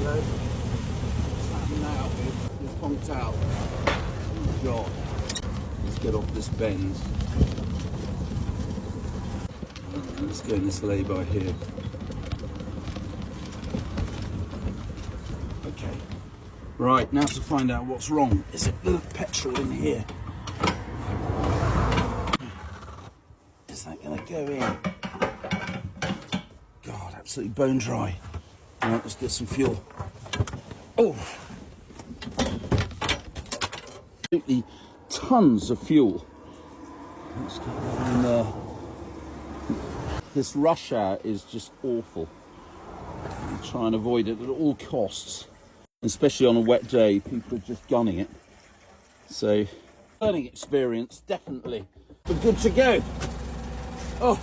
go. What's happening now? It's conked out. Oh God. Let's get off this bend. Let's go in this lay-by here. Okay. Right, now to find out what's wrong. Is it the petrol in here? Is that going to go in? God, absolutely bone dry. Right, let's get some fuel. Oh! Absolutely tons of fuel. Let's get that in there. This rush hour is just awful. I'll try and avoid it at all costs. Especially on a wet day, people are just gunning it. So, learning experience, definitely. We're good to go. Oh.